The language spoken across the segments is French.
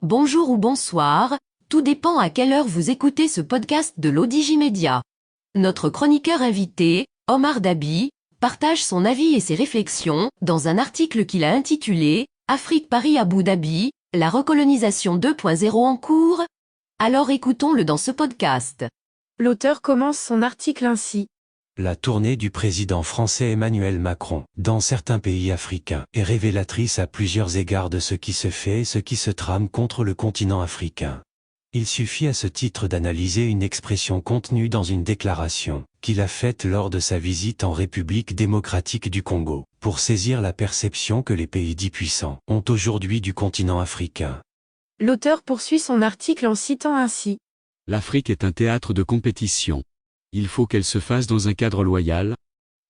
Bonjour ou bonsoir, tout dépend à quelle heure vous écoutez ce podcast de l'Odigimédia. Notre chroniqueur invité, Omar Dabi, partage son avis et ses réflexions dans un article qu'il a intitulé « Afrique Paris Abu Dhabi, la recolonisation 2.0 en cours ». Alors écoutons-le dans ce podcast. L'auteur commence son article ainsi. La tournée du président français Emmanuel Macron dans certains pays africains est révélatrice à plusieurs égards de ce qui se fait et ce qui se trame contre le continent africain. Il suffit à ce titre d'analyser une expression contenue dans une déclaration qu'il a faite lors de sa visite en République démocratique du Congo, pour saisir la perception que les pays dits puissants ont aujourd'hui du continent africain. L'auteur poursuit son article en citant ainsi. L'Afrique est un théâtre de compétition. Il faut qu'elle se fasse dans un cadre loyal,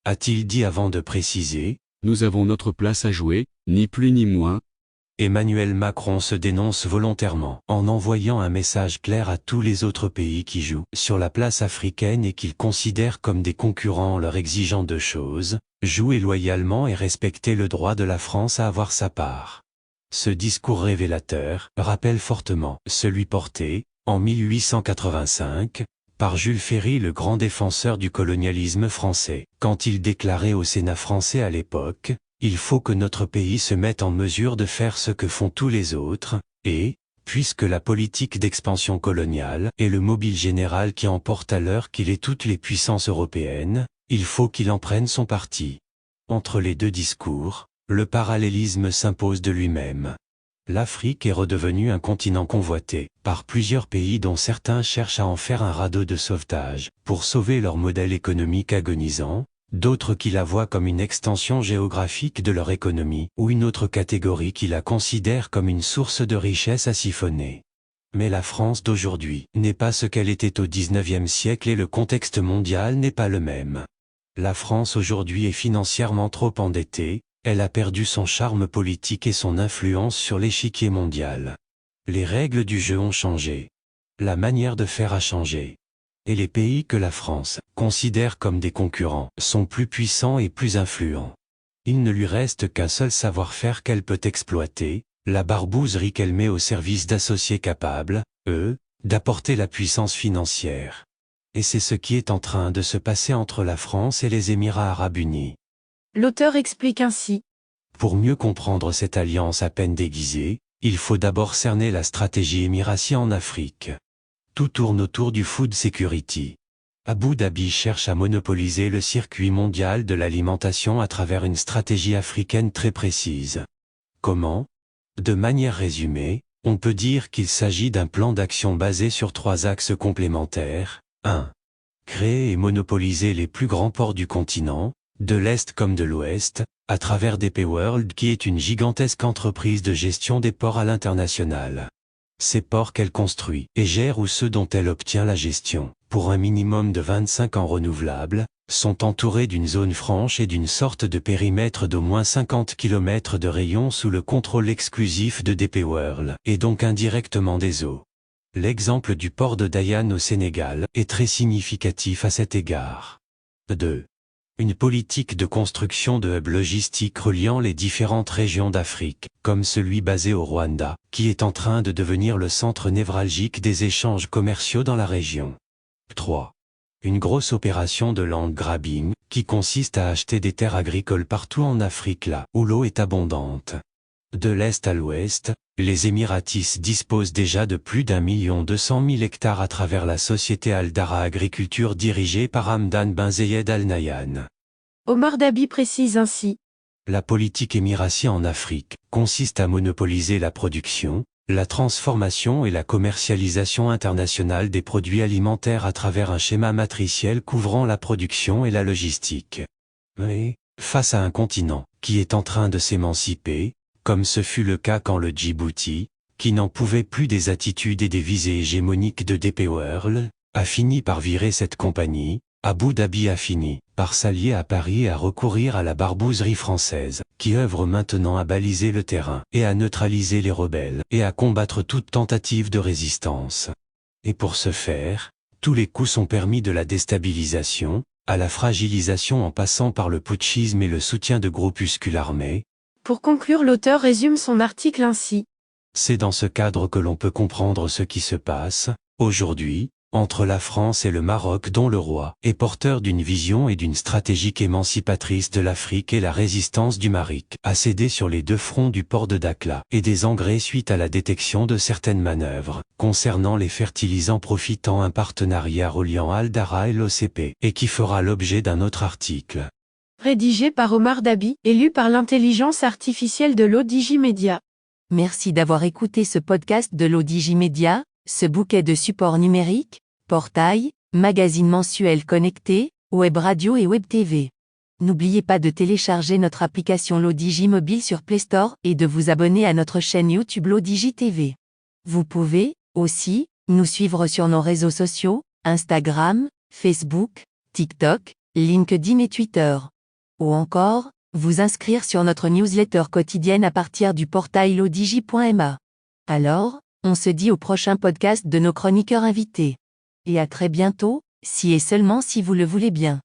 A-t-il dit avant de préciser. Nous avons notre place à jouer, ni plus ni moins. Emmanuel Macron se dénonce volontairement en envoyant un message clair à tous les autres pays qui jouent sur la place africaine et qu'il considère comme des concurrents en leur exigeant deux choses, jouer loyalement et respecter le droit de la France à avoir sa part. Ce discours révélateur rappelle fortement celui porté, en 1885, par Jules Ferry, le grand défenseur du colonialisme français, quand il déclarait au Sénat français à l'époque: « Il faut que notre pays se mette en mesure de faire ce que font tous les autres, et, puisque la politique d'expansion coloniale est le mobile général qui emporte à l'heure qu'il est toutes les puissances européennes, il faut qu'il en prenne son parti. » Entre les deux discours, le parallélisme s'impose de lui-même. L'Afrique est redevenue un continent convoité par plusieurs pays dont certains cherchent à en faire un radeau de sauvetage pour sauver leur modèle économique agonisant, d'autres qui la voient comme une extension géographique de leur économie ou une autre catégorie qui la considère comme une source de richesse à siphonner. Mais la France d'aujourd'hui n'est pas ce qu'elle était au XIXe siècle et le contexte mondial n'est pas le même. La France aujourd'hui est financièrement trop endettée. Elle a perdu son charme politique et son influence sur l'échiquier mondial. Les règles du jeu ont changé. La manière de faire a changé. Et les pays que la France considère comme des concurrents sont plus puissants et plus influents. Il ne lui reste qu'un seul savoir-faire qu'elle peut exploiter, la barbouzerie qu'elle met au service d'associés capables, d'apporter la puissance financière. Et c'est ce qui est en train de se passer entre la France et les Émirats arabes unis. L'auteur explique ainsi. Pour mieux comprendre cette alliance à peine déguisée, il faut d'abord cerner la stratégie émiratie en Afrique. Tout tourne autour du food security. Abu Dhabi cherche à monopoliser le circuit mondial de l'alimentation à travers une stratégie africaine très précise. Comment ? De manière résumée, on peut dire qu'il s'agit d'un plan d'action basé sur trois axes complémentaires. 1. Créer et monopoliser les plus grands ports du continent, de l'Est comme de l'Ouest, à travers DP World qui est une gigantesque entreprise de gestion des ports à l'international. Ces ports qu'elle construit et gère ou ceux dont elle obtient la gestion, pour un minimum de 25 ans renouvelables, sont entourés d'une zone franche et d'une sorte de périmètre d'au moins 50 km de rayon sous le contrôle exclusif de DP World, et donc indirectement des eaux. L'exemple du port de Dayan au Sénégal est très significatif à cet égard. 2. Une politique de construction de hubs logistiques reliant les différentes régions d'Afrique, comme celui basé au Rwanda, qui est en train de devenir le centre névralgique des échanges commerciaux dans la région. 3. Une grosse opération de land grabbing, qui consiste à acheter des terres agricoles partout en Afrique là où l'eau est abondante. De l'Est à l'Ouest, les Émiratis disposent déjà de plus d'1 200 000 hectares à travers la société Al-Dara Agriculture dirigée par Hamdan Ben Zayed Al Nahyan. Omar Dabi précise ainsi. La politique émiratie en Afrique consiste à monopoliser la production, la transformation et la commercialisation internationale des produits alimentaires à travers un schéma matriciel couvrant la production et la logistique. Mais, face à un continent qui est en train de s'émanciper, comme ce fut le cas quand le Djibouti, qui n'en pouvait plus des attitudes et des visées hégémoniques de DP World, a fini par virer cette compagnie, Abu Dhabi a fini par s'allier à Paris et à recourir à la barbouzerie française, qui œuvre maintenant à baliser le terrain et à neutraliser les rebelles et à combattre toute tentative de résistance. Et pour ce faire, tous les coups sont permis de la déstabilisation, à la fragilisation en passant par le putschisme et le soutien de groupuscules armés. Pour conclure, l'auteur résume son article ainsi. C'est dans ce cadre que l'on peut comprendre ce qui se passe, aujourd'hui, entre la France et le Maroc dont le roi est porteur d'une vision et d'une stratégique émancipatrice de l'Afrique et la résistance du Maroc a cédé sur les deux fronts du port de Dakhla et des engrais suite à la détection de certaines manœuvres concernant les fertilisants profitant un partenariat reliant Al-Dara et l'OCP et qui fera l'objet d'un autre article. Rédigé par Omar Dabi, élu par l'intelligence artificielle de l'ODJ Media. Merci d'avoir écouté ce podcast de l'ODJ Media, ce bouquet de supports numériques, portail, magazine mensuel connecté, web radio et web TV. N'oubliez pas de télécharger notre application l'ODJ Mobile sur Play Store et de vous abonner à notre chaîne YouTube l'ODJ TV. Vous pouvez, aussi, nous suivre sur nos réseaux sociaux, Instagram, Facebook, TikTok, LinkedIn et Twitter. Ou encore, vous inscrire sur notre newsletter quotidienne à partir du portail lodj.ma. Alors, on se dit au prochain podcast de nos chroniqueurs invités. Et à très bientôt, si et seulement si vous le voulez bien.